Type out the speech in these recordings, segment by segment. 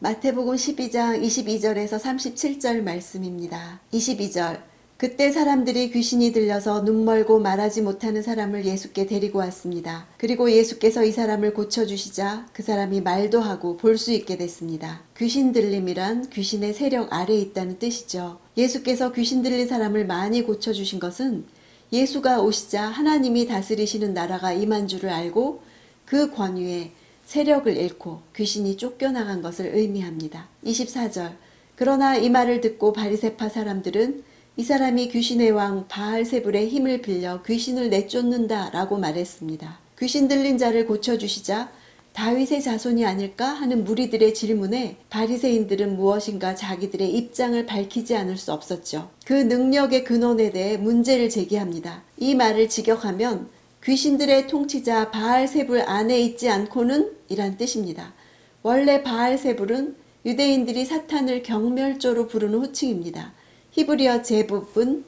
마태복음 12장 22절에서 37절 말씀입니다. 22절 그때 사람들이 귀신이 들려서 눈 멀고 말하지 못하는 사람을 예수께 데리고 왔습니다. 그리고 예수께서 이 사람을 고쳐주시자 그 사람이 말도 하고 볼 수 있게 됐습니다. 귀신 들림이란 귀신의 세력 아래에 있다는 뜻이죠. 예수께서 귀신 들린 사람을 많이 고쳐주신 것은 예수가 오시자 하나님이 다스리시는 나라가 임한 줄을 알고 그 권위에 세력을 잃고 귀신이 쫓겨나간 것을 의미합니다. 24절 그러나 이 말을 듣고 바리새파 사람들은 이 사람이 귀신의 왕 바알세불의 힘을 빌려 귀신을 내쫓는다 라고 말했습니다. 귀신 들린 자를 고쳐주시자 다윗의 자손이 아닐까 하는 무리들의 질문에 바리새인들은 무엇인가 자기들의 입장을 밝히지 않을 수 없었죠. 그 능력의 근원에 대해 문제를 제기합니다. 이 말을 직역하면 귀신들의 통치자 바알세불 안에 있지 않고는 이란 뜻입니다. 원래 바알세불은 유대인들이 사탄을 경멸조로 부르는 호칭입니다. 히브리어 제법은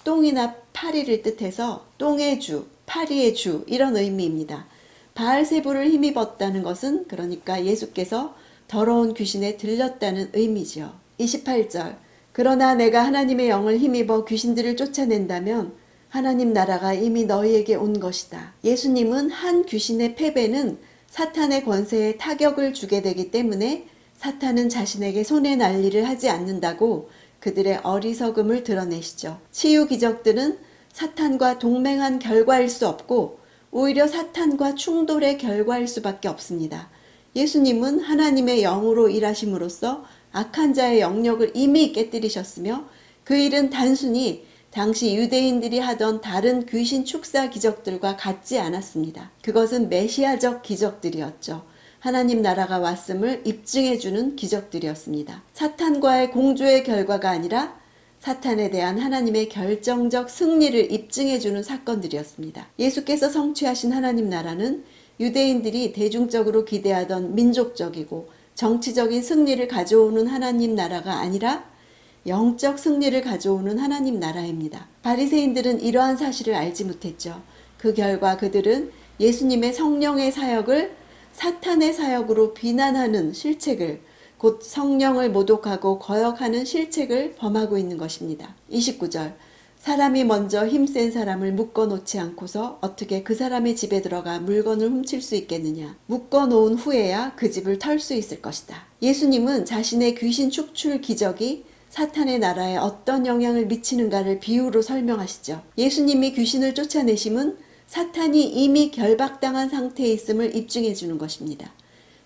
똥이나 파리를 뜻해서 똥의 주, 파리의 주 이런 의미입니다. 바알세불을 힘입었다는 것은 그러니까 예수께서 더러운 귀신에 들렸다는 의미지요. 28절 그러나 내가 하나님의 영을 힘입어 귀신들을 쫓아낸다면 하나님 나라가 이미 너희에게 온 것이다. 예수님은 한 귀신의 패배는 사탄의 권세에 타격을 주게 되기 때문에 사탄은 자신에게 손에 날 일을 하지 않는다고 그들의 어리석음을 드러내시죠. 치유 기적들은 사탄과 동맹한 결과일 수 없고 오히려 사탄과 충돌의 결과일 수밖에 없습니다. 예수님은 하나님의 영으로 일하심으로써 악한 자의 영역을 이미 깨뜨리셨으며 그 일은 단순히 당시 유대인들이 하던 다른 귀신 축사 기적들과 같지 않았습니다. 그것은 메시아적 기적들이었죠. 하나님 나라가 왔음을 입증해주는 기적들이었습니다. 사탄과의 공조의 결과가 아니라 사탄에 대한 하나님의 결정적 승리를 입증해주는 사건들이었습니다. 예수께서 성취하신 하나님 나라는 유대인들이 대중적으로 기대하던 민족적이고 정치적인 승리를 가져오는 하나님 나라가 아니라 영적 승리를 가져오는 하나님 나라입니다. 바리새인들은 이러한 사실을 알지 못했죠. 그 결과 그들은 예수님의 성령의 사역을 사탄의 사역으로 비난하는 실책을 곧 성령을 모독하고 거역하는 실책을 범하고 있는 것입니다. 29절 사람이 먼저 힘센 사람을 묶어놓지 않고서 어떻게 그 사람의 집에 들어가 물건을 훔칠 수 있겠느냐. 묶어놓은 후에야 그 집을 털 수 있을 것이다. 예수님은 자신의 귀신 축출 기적이 사탄의 나라에 어떤 영향을 미치는가를 비유로 설명하시죠. 예수님이 귀신을 쫓아내심은 사탄이 이미 결박당한 상태에 있음을 입증해 주는 것입니다.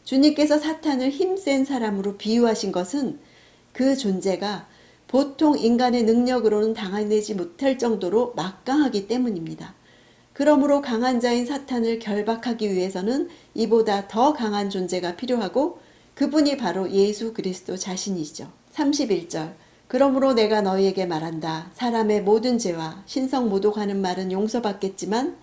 주님께서 사탄을 힘센 사람으로 비유하신 것은 그 존재가 보통 인간의 능력으로는 당해내지 못할 정도로 막강하기 때문입니다. 그러므로 강한 자인 사탄을 결박하기 위해서는 이보다 더 강한 존재가 필요하고 그분이 바로 예수 그리스도 자신이죠. 31절 그러므로 내가 너희에게 말한다. 사람의 모든 죄와 신성 모독하는 말은 용서받겠지만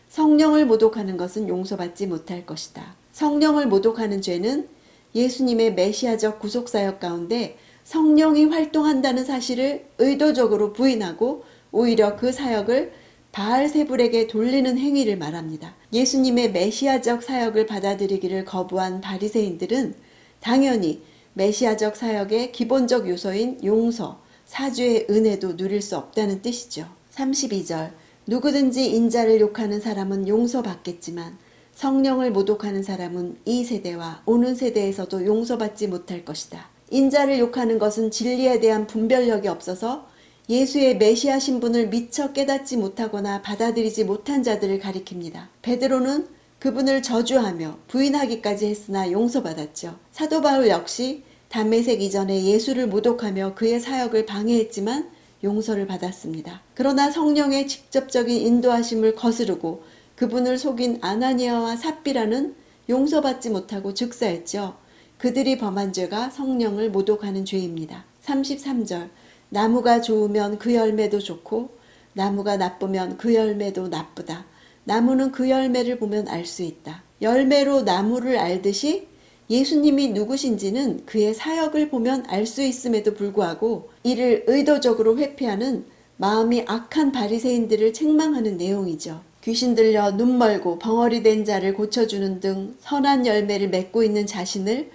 성령을 모독하는 것은 용서받지 못할 것이다. 성령을 모독하는 죄는 예수님의 메시아적 구속사역 가운데 성령이 활동한다는 사실을 의도적으로 부인하고 오히려 그 사역을 바알세불에게 돌리는 행위를 말합니다. 예수님의 메시아적 사역을 받아들이기를 거부한 바리새인들은 당연히 메시아적 사역의 기본적 요소인 용서, 사죄의 은혜도 누릴 수 없다는 뜻이죠. 32절 누구든지 인자를 욕하는 사람은 용서받겠지만 성령을 모독하는 사람은 이 세대와 오는 세대에서도 용서받지 못할 것이다. 인자를 욕하는 것은 진리에 대한 분별력이 없어서 예수의 메시아 신분을 미처 깨닫지 못하거나 받아들이지 못한 자들을 가리킵니다. 베드로는 그분을 저주하며 부인하기까지 했으나 용서받았죠. 사도 바울 역시 담메색 이전에 예수를 모독하며 그의 사역을 방해했지만 용서를 받았습니다. 그러나 성령의 직접적인 인도하심을 거스르고 그분을 속인 아나니아와 삽비라는 용서받지 못하고 즉사했죠. 그들이 범한 죄가 성령을 모독하는 죄입니다. 33절 나무가 좋으면 그 열매도 좋고 나무가 나쁘면 그 열매도 나쁘다. 나무는 그 열매를 보면 알 수 있다. 열매로 나무를 알듯이 예수님이 누구신지는 그의 사역을 보면 알 수 있음에도 불구하고 이를 의도적으로 회피하는 마음이 악한 바리새인들을 책망하는 내용이죠. 귀신 들려 눈 멀고 벙어리 된 자를 고쳐주는 등 선한 열매를 맺고 있는 자신을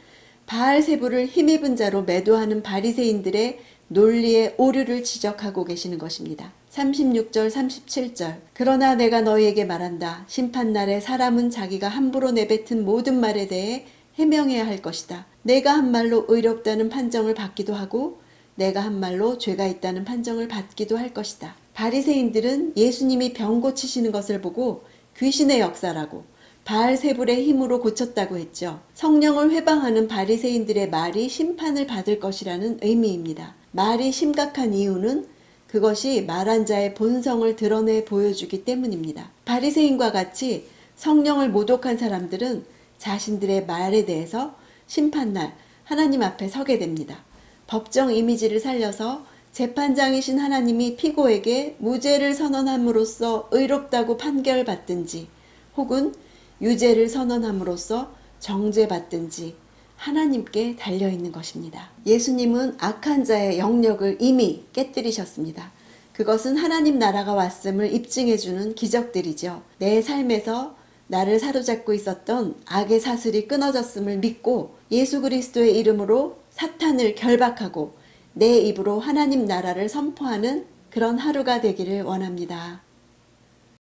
바알세불을 힘입은 자로 매도하는 바리새인들의 논리의 오류를 지적하고 계시는 것입니다. 36절 37절 그러나 내가 너희에게 말한다. 심판날에 사람은 자기가 함부로 내뱉은 모든 말에 대해 해명해야 할 것이다. 내가 한 말로 의롭다는 판정을 받기도 하고 내가 한 말로 죄가 있다는 판정을 받기도 할 것이다. 바리새인들은 예수님이 병 고치시는 것을 보고 귀신의 역사라고 바알세불의 힘으로 고쳤다고 했죠. 성령을 회방하는 바리새인들의 말이 심판을 받을 것이라는 의미입니다. 말이 심각한 이유는 그것이 말한 자의 본성을 드러내 보여주기 때문입니다. 바리새인과 같이 성령을 모독한 사람들은 자신들의 말에 대해서 심판날 하나님 앞에 서게 됩니다. 법정 이미지를 살려서 재판장이신 하나님이 피고에게 무죄를 선언함으로써 의롭다고 판결받든지 혹은 유죄를 선언함으로써 정죄받든지 하나님께 달려있는 것입니다. 예수님은 악한 자의 영역을 이미 깨뜨리셨습니다. 그것은 하나님 나라가 왔음을 입증해주는 기적들이죠. 내 삶에서 나를 사로잡고 있었던 악의 사슬이 끊어졌음을 믿고 예수 그리스도의 이름으로 사탄을 결박하고 내 입으로 하나님 나라를 선포하는 그런 하루가 되기를 원합니다.